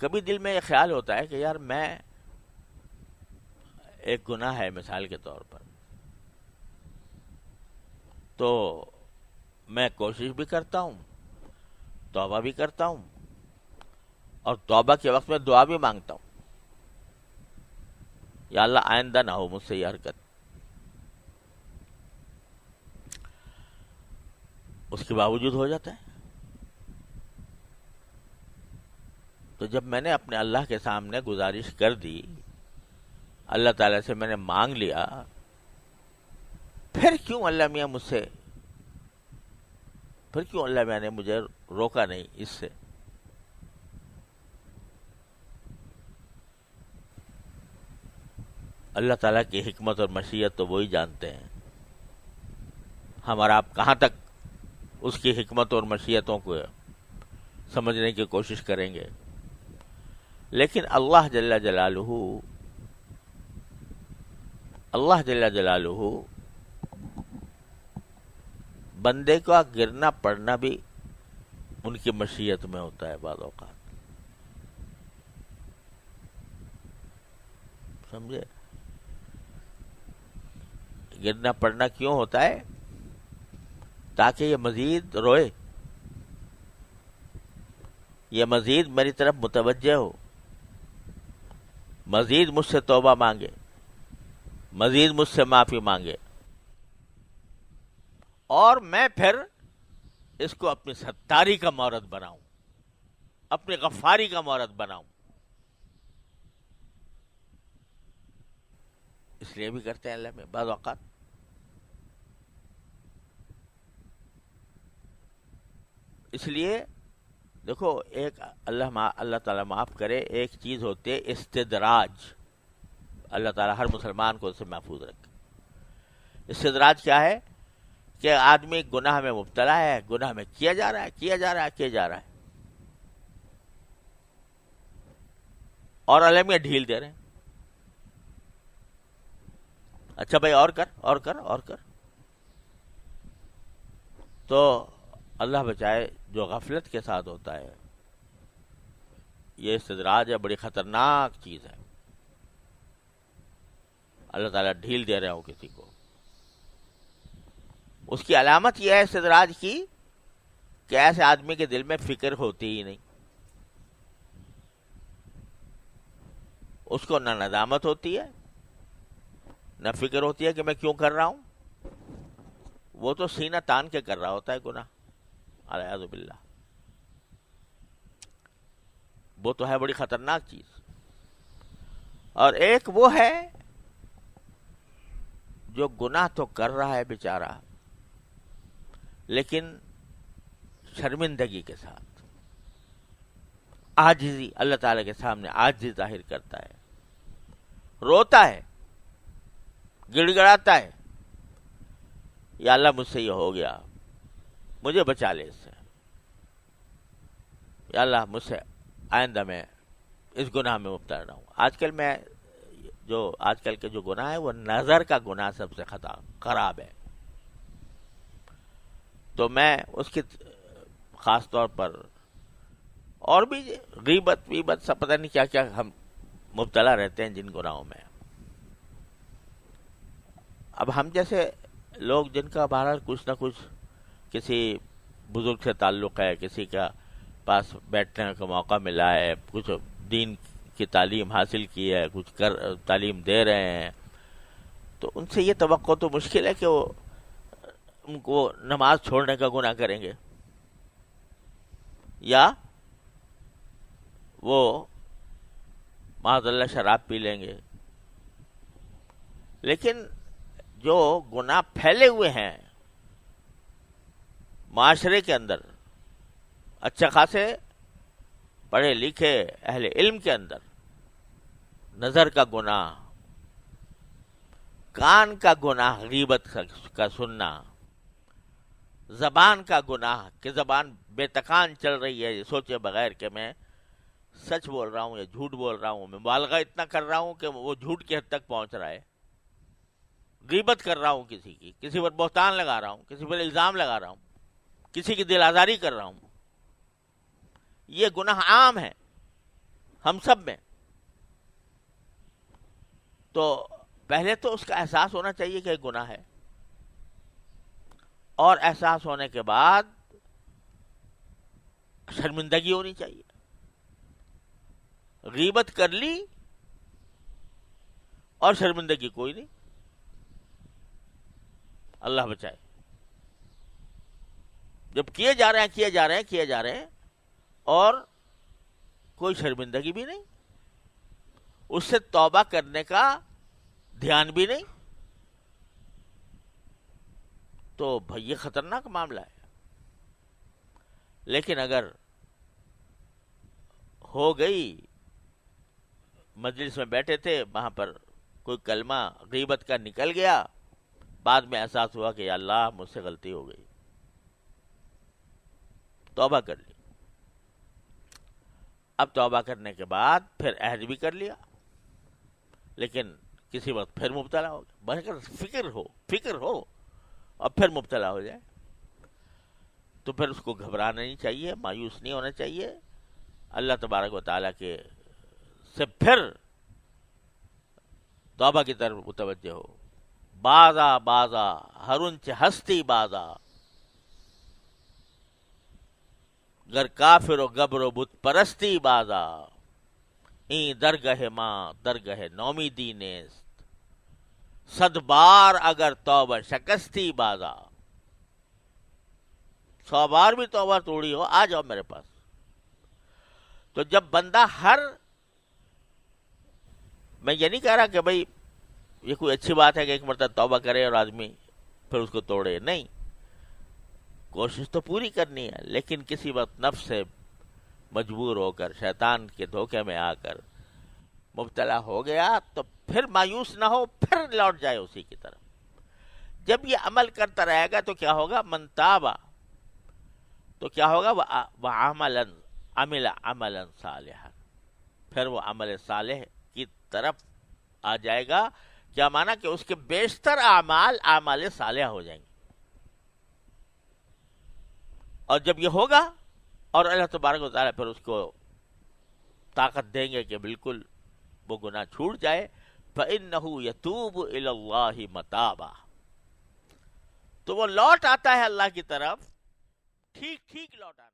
کبھی دل میں یہ خیال ہوتا ہے کہ یار میں ایک گناہ ہے مثال کے طور پر، تو میں کوشش بھی کرتا ہوں، توبہ بھی کرتا ہوں، اور توبہ کے وقت میں دعا بھی مانگتا ہوں، یا اللہ آئندہ نہ ہو مجھ سے یہ حرکت۔ اس کے باوجود ہو جاتا ہے۔ تو جب میں نے اپنے اللہ کے سامنے گزارش کر دی، اللہ تعالیٰ سے میں نے مانگ لیا، پھر کیوں اللہ میاں مجھ سے، پھر کیوں اللہ میاں نے مجھے روکا نہیں اس سے؟ اللہ تعالیٰ کی حکمت اور مشیت تو وہی جانتے ہیں، ہم اور آپ کہاں تک اس کی حکمت اور مشیتوں کو سمجھنے کی کوشش کریں گے۔ لیکن اللہ جل جلالہ بندے کا گرنا پڑنا بھی ان کی مشیت میں ہوتا ہے بعض اوقات، سمجھے؟ گرنا پڑنا کیوں ہوتا ہے؟ تاکہ یہ مزید روئے، یہ مزید میری طرف متوجہ ہو، مزید مجھ سے توبہ مانگے، مزید مجھ سے معافی مانگے، اور میں پھر اس کو اپنی ستاری کا مورد بناؤں، اپنی غفاری کا مورد بناؤں۔ اس لیے بھی کرتے ہیں اللہ میں بعض اوقات۔ اس لیے دیکھو، ایک اللہ تعالیٰ معاف کرے، ایک چیز ہوتی ہے استدراج، اللہ تعالیٰ ہر مسلمان کو اس سے محفوظ رکھے۔ استدراج کیا ہے؟ کہ آدمی گناہ میں مبتلا ہے، گناہ میں کیا جا رہا ہے، اور اللہ میں ڈھیل دے رہے ہیں، اچھا بھائی اور کر۔ تو اللہ بچائے، جو غفلت کے ساتھ ہوتا ہے، یہ استدراج ہے، بڑی خطرناک چیز ہے۔ اللہ تعالیٰ ڈھیل دے رہا ہو کسی کو، اس کی علامت یہ ہے استدراج کی کہ ایسے آدمی کے دل میں فکر ہوتی ہی نہیں، اس کو نہ ندامت ہوتی ہے، نہ فکر ہوتی ہے کہ میں کیوں کر رہا ہوں، وہ تو سینہ تان کے کر رہا ہوتا ہے گناہ، اعوذ باللہ۔ وہ تو ہے بڑی خطرناک چیز۔ اور ایک وہ ہے جو گناہ تو کر رہا ہے بیچارہ، لیکن شرمندگی کے ساتھ، عاجزی، اللہ تعالیٰ کے سامنے عاجزی ظاہر کرتا ہے، روتا ہے، گڑ گڑاتا ہے، یا اللہ مجھ سے یہ ہو گیا، مجھے بچا لے اس سے، یا اللہ مجھ سے آئندہ میں اس گناہ میں مبتلا نہ ہوں۔ آج کل کے جو گناہ ہے وہ نظر کا گناہ سب سے خراب ہے، تو میں اس کی خاص طور پر، اور بھی غیبت سب پتہ نہیں کیا کیا ہم مبتلا رہتے ہیں جن گناہوں میں۔ اب ہم جیسے لوگ جن کا بہرحال کچھ نہ کچھ کسی بزرگ سے تعلق ہے، کسی کا پاس بیٹھنے کا موقع ملا ہے، کچھ دین کی تعلیم حاصل کی ہے، کچھ تعلیم دے رہے ہیں، تو ان سے یہ توقع تو مشکل ہے کہ وہ ان کو نماز چھوڑنے کا گناہ کریں گے، یا وہ معاذ اللہ شراب پی لیں گے۔ لیکن جو گناہ پھیلے ہوئے ہیں معاشرے کے اندر، اچھا خاصے پڑھے لکھے اہل علم کے اندر، نظر کا گناہ، کان کا گناہ، غیبت کا سننا، زبان کا گناہ کہ زبان بے تکان چل رہی ہے، یہ سوچے بغیر کہ میں سچ بول رہا ہوں یا جھوٹ بول رہا ہوں، میں مبالغہ اتنا کر رہا ہوں کہ وہ جھوٹ کی حد تک پہنچ رہا ہے، غیبت کر رہا ہوں کسی کی، کسی پر بہتان لگا رہا ہوں، کسی پر الزام لگا رہا ہوں، کسی کی دل آزاری کر رہا ہوں، یہ گناہ عام ہے، ہم سب میں. تو پہلے تو اس کا احساس ہونا چاہیے کہ ایک گناہ ہے، اور احساس ہونے کے بعد شرمندگی ہونی چاہیے. غیبت کر لی اور شرمندگی کوئی نہیں، اللہ بچائے. جب کیے جا رہے ہیں اور کوئی شرمندگی بھی نہیں، اس سے توبہ کرنے کا دھیان بھی نہیں، تو بھائی یہ خطرناک معاملہ ہے. لیکن اگر ہو گئی، مجلس میں بیٹھے تھے، وہاں پر کوئی کلمہ غیبت کا نکل گیا، بعد میں احساس ہوا کہ یا اللہ مجھ سے غلطی ہو گئی، توبہ کر لی. اب توبہ کرنے کے بعد پھر عہد بھی کر لیا، لیکن کسی وقت پھر مبتلا ہو گیا. بس فکر ہو اور پھر مبتلا ہو جائے تو پھر اس کو گھبرانا نہیں چاہیے، مایوس نہیں ہونا چاہیے. اللہ تبارک و تعالیٰ کے سے پھر توبہ کی طرف متوجہ ہو. بازا ہرنچ ہستی بازا، گر کافر و گبر و بت پرستی بازا، این درگہ ماں درگہ نومیدی نیست، صد بار اگر توبہ شکستی بازا. 100 بار بھی توبہ توڑی ہو، آ جاؤ میرے پاس. تو جب بندہ میں یہ نہیں کہہ رہا کہ بھائی یہ کوئی اچھی بات ہے کہ ایک مرتبہ توبہ کرے اور آدمی پھر اس کو توڑے، نہیں، کوشش تو پوری کرنی ہے. لیکن کسی وقت نفس سے مجبور ہو کر، شیطان کے دھوکے میں آ کر مبتلا ہو گیا تو پھر مایوس نہ ہو، پھر لوٹ جائے اسی کی طرف. جب یہ عمل کرتا رہے گا تو کیا ہوگا؟ من تابا، تو کیا ہوگا؟ وہ عمل عملا صالحا، پھر وہ عمل صالح کی طرف آ جائے گا. کیا مانا؟ کہ اس کے بیشتر اعمال صالحہ ہو جائیں گے. اور جب یہ ہوگا اور اللہ تبارک و تعالیٰ پھر اس کو طاقت دیں گے کہ بالکل وہ گناہ چھوٹ جائے، فَإِنَّهُ يَتُوبُ إِلَى اللَّهِ مَتَابًا، تو وہ لوٹ آتا ہے اللہ کی طرف، ٹھیک لوٹ آنا.